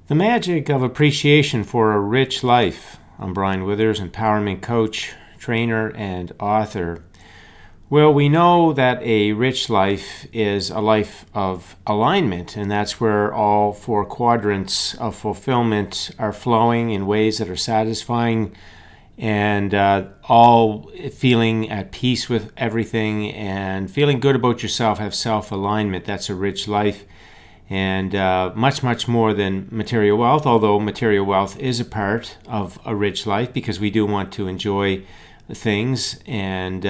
The magic of appreciation for a rich life. I'm Brian Withers, empowerment coach, trainer, and author. Well, we know that a rich life is a life of alignment, and that's where all four quadrants of fulfillment are flowing in ways that are satisfying and all feeling at peace with everything and feeling good about yourself, have self-alignment. That's a rich life. And much more than material wealth, although material wealth is a part of a rich life because we do want to enjoy things and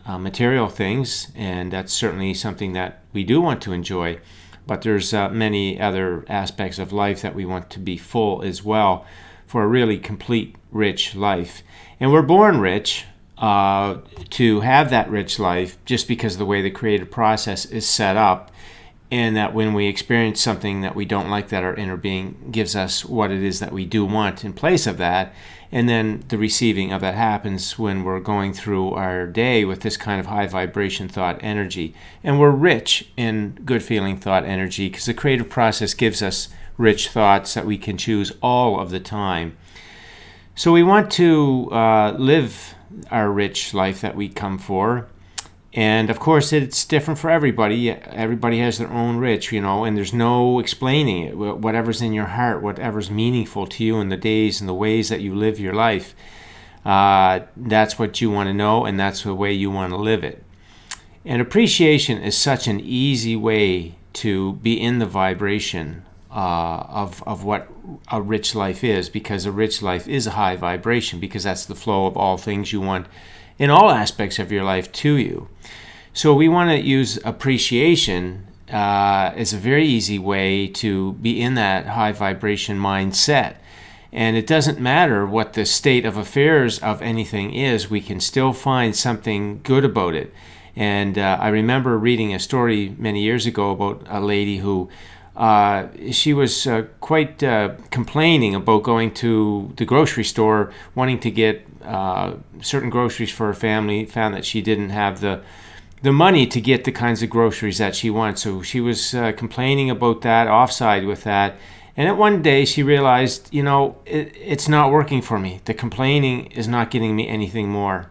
material things, and that's certainly something that we do want to enjoy. But there's many other aspects of life that we want to be full as well for a really complete, rich life. And we're born rich to have that rich life just because of the way the creative process is set up. And that when we experience something that we don't like, that our inner being gives us what it is that we do want in place of that. And then the receiving of that happens when we're going through our day with this kind of high vibration thought energy. And we're rich in good feeling thought energy because the creative process gives us rich thoughts that we can choose all of the time. So we want to live our rich life that we come for. And of course, it's different for everybody. Everybody has their own rich, and there's no explaining it. Whatever's in your heart, whatever's meaningful to you in the days and the ways that you live your life, that's what you want to know, and that's the way you want to live it. And appreciation is such an easy way to be in the vibration of what a rich life is, because a rich life is a high vibration, because that's the flow of all things you want in all aspects of your life to you. So we want to use appreciation as a very easy way to be in that high vibration mindset. And it doesn't matter what the state of affairs of anything is, we can still find something good about it. And I remember reading a story many years ago about a lady who she was quite complaining about going to the grocery store, wanting to get certain groceries for her family, found that she didn't have the money to get the kinds of groceries that she wants. So she was complaining about that, offside with that. And then one day she realized, it's not working for me. The complaining is not getting me anything more.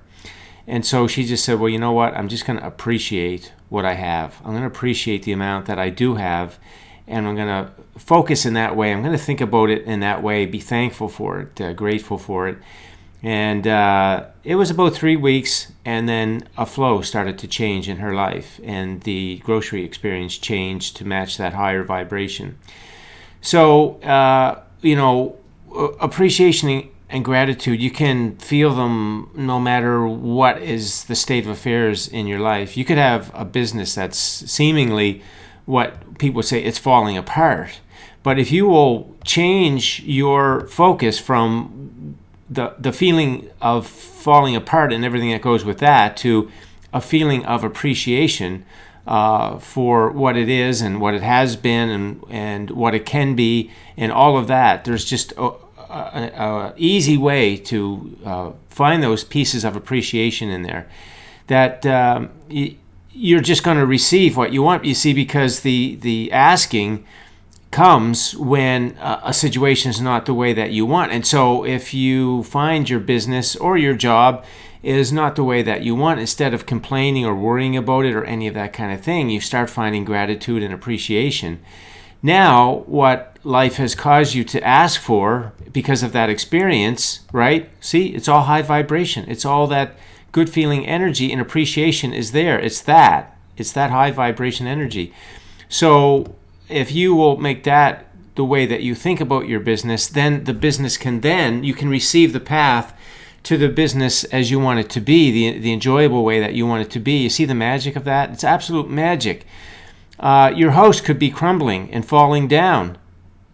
And so she just said, well, you know what? I'm just going to appreciate what I have. I'm going to appreciate the amount that I do have. And I'm going to focus in that way. I'm going to think about it in that way, be thankful for it, grateful for it. And it was about 3 weeks, and then a flow started to change in her life, and the grocery experience changed to match that higher vibration. So, appreciation and gratitude, you can feel them no matter what is the state of affairs in your life. You could have a business that's seemingly what people say it's falling apart. But if you will change your focus from the feeling of falling apart and everything that goes with that to a feeling of appreciation for what it is and what it has been and what it can be and all of that, there's just a easy way to find those pieces of appreciation in there that you're just going to receive what you want, you see, because the asking comes when a situation is not the way that you want. And so if you find your business or your job is not the way that you want, instead of complaining or worrying about it or any of that kind of thing, you start finding gratitude and appreciation. Now, what life has caused you to ask for because of that experience, right? See, it's all high vibration. It's all that good feeling energy, and appreciation is there. It's that high vibration energy. So if you will make that the way that you think about your business, then the business you can receive the path to the business as you want it to be, the enjoyable way that you want it to be. You see the magic of that? It's absolute magic. Your house could be crumbling and falling down,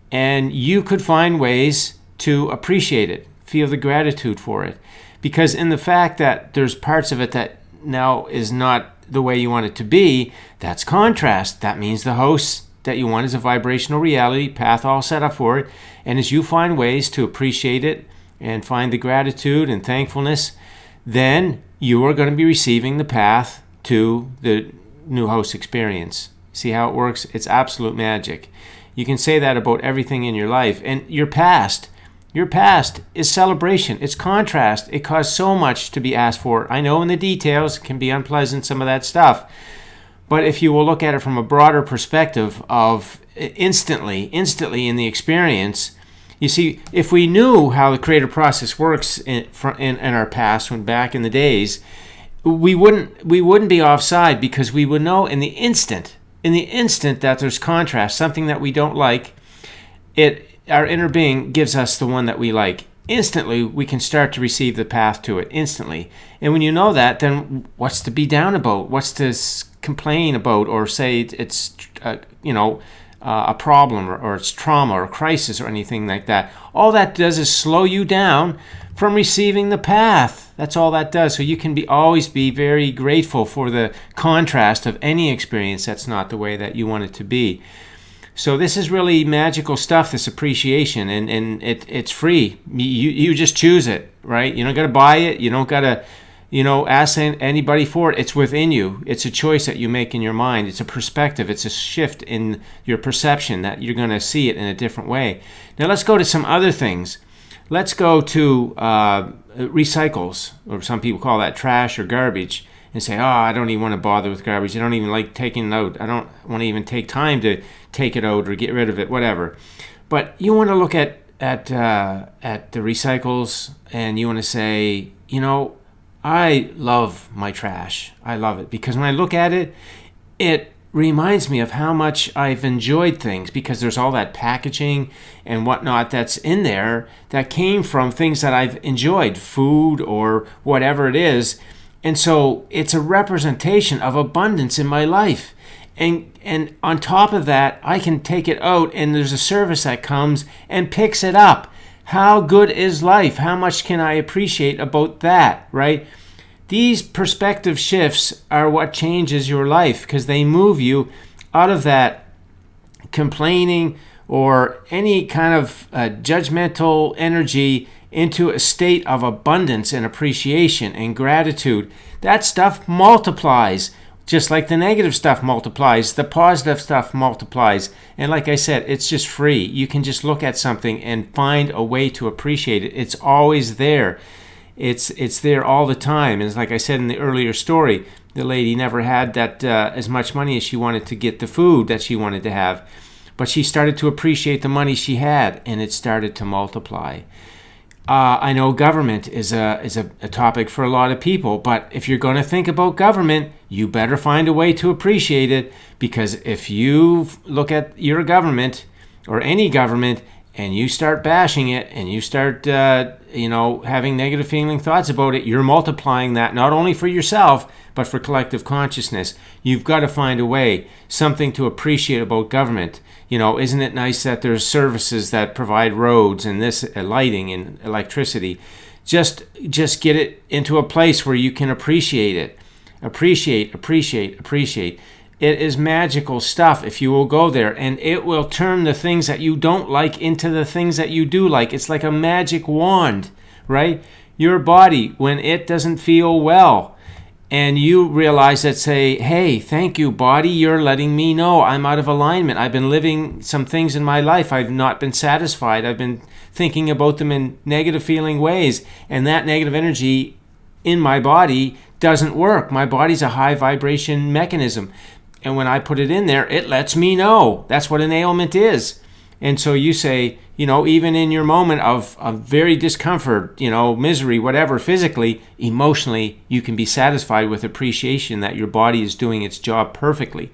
and you could find ways to appreciate it, feel the gratitude for it. Because in the fact that there's parts of it that now is not the way you want it to be, that's contrast. That means the house that you want is a vibrational reality, path all set up for it. And as you find ways to appreciate it and find the gratitude and thankfulness, then you are going to be receiving the path to the new house experience. See how it works? It's absolute magic. You can say that about everything in your life. And your past is celebration. It's contrast. It caused so much to be asked for. I know in the details it can be unpleasant, some of that stuff. But if you will look at it from a broader perspective of instantly in the experience, you see, if we knew how the creative process works in our past, when back in the days, we wouldn't be offside, because we would know in the instant that there's contrast, something that we don't like, our inner being gives us the one that we like. Instantly, we can start to receive the path to it instantly. And when you know that, then what's to be down about? What's to complain about, or say it's a problem, or it's trauma or crisis or anything like that? All that does is slow you down from receiving the path. That's all that does. So you can always be very grateful for the contrast of any experience that's not the way that you want it to be. So this is really magical stuff, this appreciation, and it's free. You just choose it, right? You don't got to buy it. You don't got to, ask anybody for it. It's within you. It's a choice that you make in your mind. It's a perspective. It's a shift in your perception that you're going to see it in a different way. Now let's go to some other things. Let's go to recycles, or some people call that trash or garbage, and say, I don't even want to bother with garbage. I don't even like taking it out. I don't want to even take time to take it out or get rid of it, whatever. But you want to look at the recycles, and you want to say, I love my trash. I love it, because when I look at it, it reminds me of how much I've enjoyed things, because there's all that packaging and whatnot that's in there that came from things that I've enjoyed, food or whatever it is. And so it's a representation of abundance in my life. And on top of that, I can take it out, and there's a service that comes and picks it up. How good is life? How much can I appreciate about that, right? These perspective shifts are what changes your life, because they move you out of that complaining or any kind of judgmental energy into a state of abundance and appreciation and gratitude. That stuff multiplies. Just like the negative stuff multiplies, the positive stuff multiplies. And like I said, it's just free. You can just look at something and find a way to appreciate it. It's always there. It's there all the time. And like I said in the earlier story, the lady never had that as much money as she wanted to get the food that she wanted to have. But she started to appreciate the money she had, and it started to multiply. I know government is a topic for a lot of people, but if you're going to think about government, you better find a way to appreciate it, because if you look at your government or any government and you start bashing it and you start having negative feeling thoughts about it, you're multiplying that not only for yourself but for collective consciousness. You've got to find a way, something to appreciate about government. Isn't it nice that there's services that provide roads and this lighting and electricity? Just get it into a place where you can appreciate it. Appreciate. It is magical stuff if you will go there, and it will turn the things that you don't like into the things that you do like. It's like a magic wand, right? Your body, when it doesn't feel well, and you realize that, say, hey, thank you, body, you're letting me know I'm out of alignment. I've been living some things in my life. I've not been satisfied. I've been thinking about them in negative feeling ways. And that negative energy in my body doesn't work. My body's a high vibration mechanism. And when I put it in there, it lets me know. That's what an ailment is. And so you say, even in your moment of very discomfort, misery, whatever, physically, emotionally, you can be satisfied with appreciation that your body is doing its job perfectly.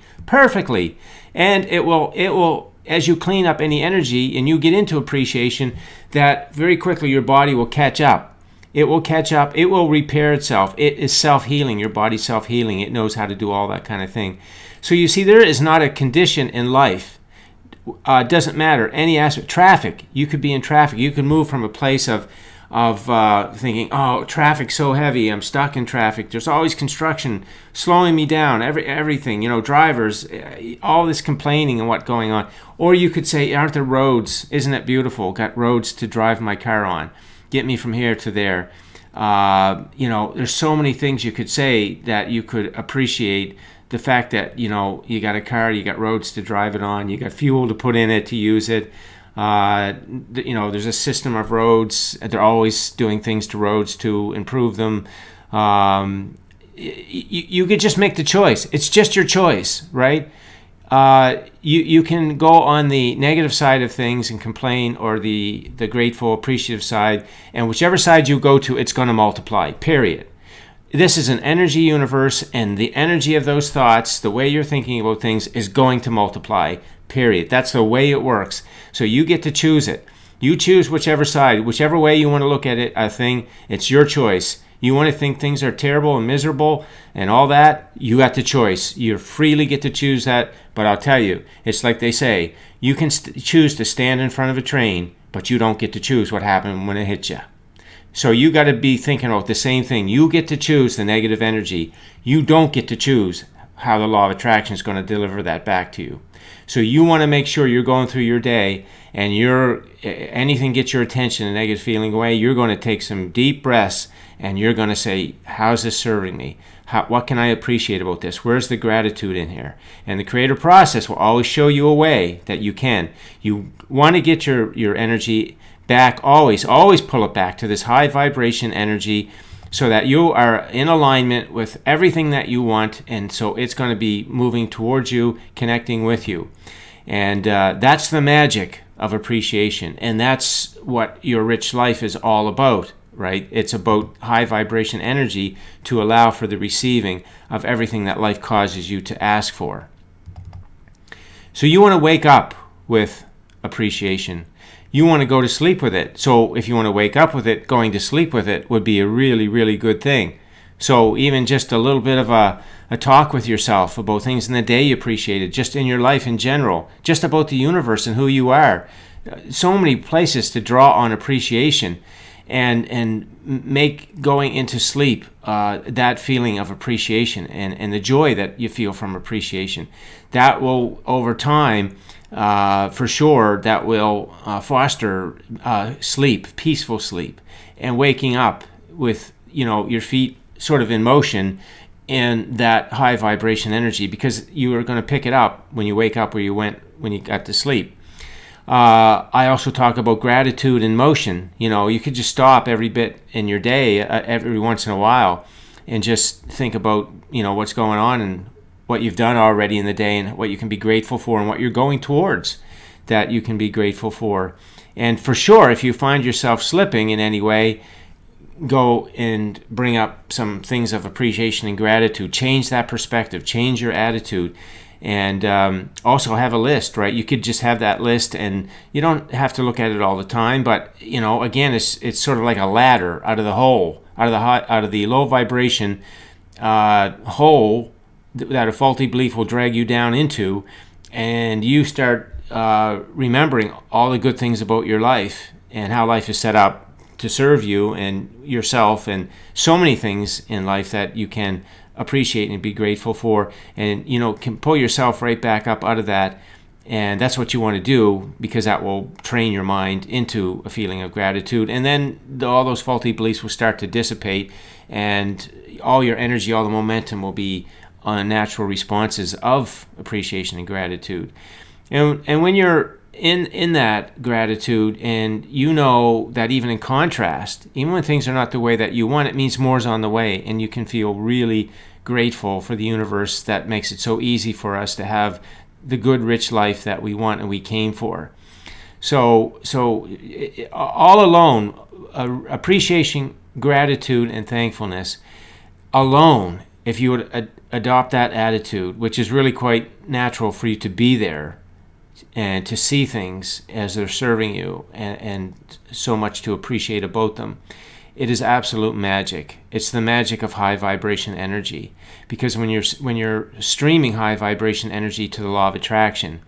And it will, as you clean up any energy and you get into appreciation, that very quickly your body will catch up. It will catch up. It will repair itself. It is self-healing. Your body's self-healing. It knows how to do all that kind of thing. So you see, there is not a condition in life. Doesn't matter any aspect. Traffic, you could be in traffic. You can move from a place of thinking, oh, traffic's so heavy, I'm stuck in traffic. There's always construction slowing me down. Everything, drivers, all this complaining and what's going on. Or you could say, aren't there roads? Isn't it beautiful? Got roads to drive my car on. Get me from here to there. There's so many things you could say that you could appreciate the fact that, you got a car, you got roads to drive it on, you got fuel to put in it to use it. There's a system of roads. They're always doing things to roads to improve them. You could just make the choice. It's just your choice, right? You can go on the negative side of things and complain, or the grateful, appreciative side, and whichever side you go to, it's going to multiply, period. This is an energy universe, and the energy of those thoughts, the way you're thinking about things, is going to multiply, period. That's the way it works. So you get to choose it. You choose whichever side, whichever way you want to look at it, a thing, it's your choice. You want to think things are terrible and miserable and all that, you got the choice. You freely get to choose that. But I'll tell you, it's like they say, you can choose to stand in front of a train, but you don't get to choose what happened when it hits you. So you got to be thinking about the same thing. You get to choose the negative energy. You don't get to choose how the law of attraction is going to deliver that back to you. So you want to make sure you're going through your day and anything gets your attention, a negative feeling away, you're going to take some deep breaths and you're going to say, how's this serving me? What can I appreciate about this? Where's the gratitude in here? And the creative process will always show you a way that you can. You want to get your energy back, always pull it back to this high vibration energy so that you are in alignment with everything that you want, and so it's going to be moving towards you, connecting with you. And that's the magic of appreciation, and that's what your rich life is all about, right? It's about high vibration energy to allow for the receiving of everything that life causes you to ask for. So you want to wake up with appreciation. You want to go to sleep with it. So if you want to wake up with it, going to sleep with it would be a really, really good thing. So even just a little bit of a talk with yourself about things in the day you appreciated, just in your life in general, just about the universe and who you are. So many places to draw on appreciation and make going into sleep that feeling of appreciation and the joy that you feel from appreciation. That will, over time, for sure, that will foster sleep, peaceful sleep, and waking up with your feet sort of in motion in that high vibration energy, because you are going to pick it up when you wake up where you went when you got to sleep. I also talk about gratitude in motion. You could just stop every bit in your day, every once in a while, and just think about what's going on and what you've done already in the day and what you can be grateful for and what you're going towards that you can be grateful for. And for sure, if you find yourself slipping in any way, go and bring up some things of appreciation and gratitude. Change that perspective, change your attitude, and also have a list, right? You could just have that list, and you don't have to look at it all the time, but again, it's sort of like a ladder out of the hole, out of the low vibration hole that a faulty belief will drag you down into, and you start remembering all the good things about your life and how life is set up to serve you and yourself, and so many things in life that you can appreciate and be grateful for, and can pull yourself right back up out of that. And that's what you want to do, because that will train your mind into a feeling of gratitude, and then all those faulty beliefs will start to dissipate, and all your energy, all the momentum will be on natural responses of appreciation and gratitude. And when you're in that gratitude, and that even in contrast, even when things are not the way that you want, it means more's on the way, and you can feel really grateful for the universe that makes it so easy for us to have the good, rich life that we want and we came for. So all alone, appreciation, gratitude, and thankfulness alone, if you would adopt that attitude, which is really quite natural for you to be there and to see things as they're serving you, and so much to appreciate about them, it is absolute magic. It's the magic of high vibration energy, because when you're streaming high vibration energy to the law of attraction,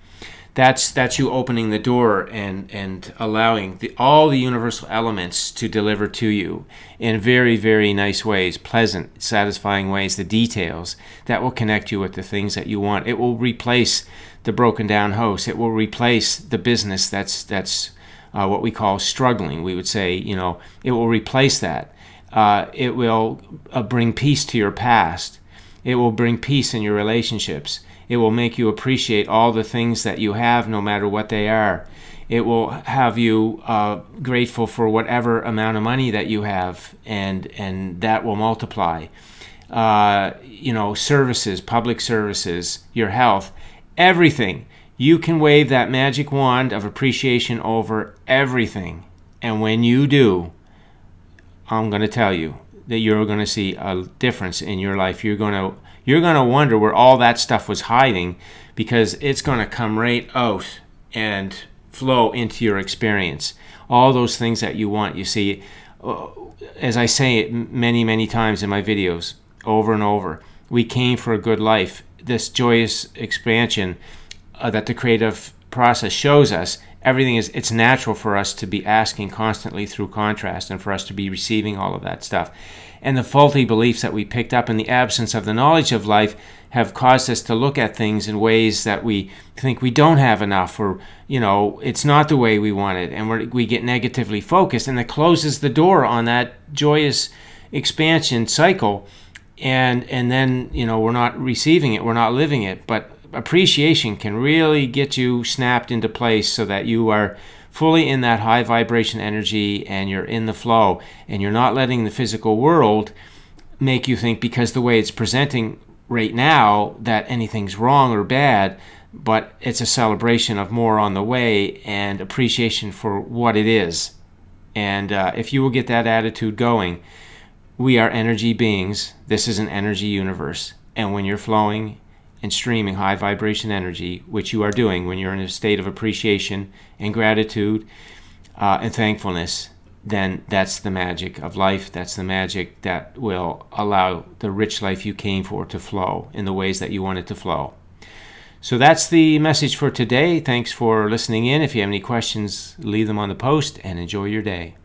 that's you opening the door and allowing all the universal elements to deliver to you in very, very nice ways, pleasant, satisfying ways, the details that will connect you with the things that you want. It will replace the broken down house. It will replace the business that's what we call struggling. We would say, it will replace that. It will bring peace to your past. It will bring peace in your relationships. It will make you appreciate all the things that you have, no matter what they are. It will have you grateful for whatever amount of money that you have, and that will multiply. Services, public services, your health, everything. You can wave that magic wand of appreciation over everything. And when you do, I'm going to tell you that you're going to see a difference in your life. You're going to wonder where all that stuff was hiding, because it's going to come right out and flow into your experience. All those things that you want. You see, as I say it many, many times in my videos, over and over, we came for a good life. This joyous expansion that the creative process shows us, it's natural for us to be asking constantly through contrast, and for us to be receiving all of that stuff. And the faulty beliefs that we picked up in the absence of the knowledge of life have caused us to look at things in ways that we think we don't have enough, or it's not the way we want it, and we get negatively focused, and it closes the door on that joyous expansion cycle. And then we're not receiving it, we're not living it. But appreciation can really get you snapped into place so that you are fully in that high vibration energy, and you're in the flow, and you're not letting the physical world make you think, because the way it's presenting right now, that anything's wrong or bad. But it's a celebration of more on the way, and appreciation for what it is. And if you will get that attitude going, we are energy beings. This is an energy universe. And when you're flowing and streaming high vibration energy, which you are doing when you're in a state of appreciation and gratitude and thankfulness, then that's the magic of life. That's the magic that will allow the rich life you came for to flow in the ways that you want it to flow. So that's the message for today. Thanks for listening in. If you have any questions, leave them on the post, and enjoy your day.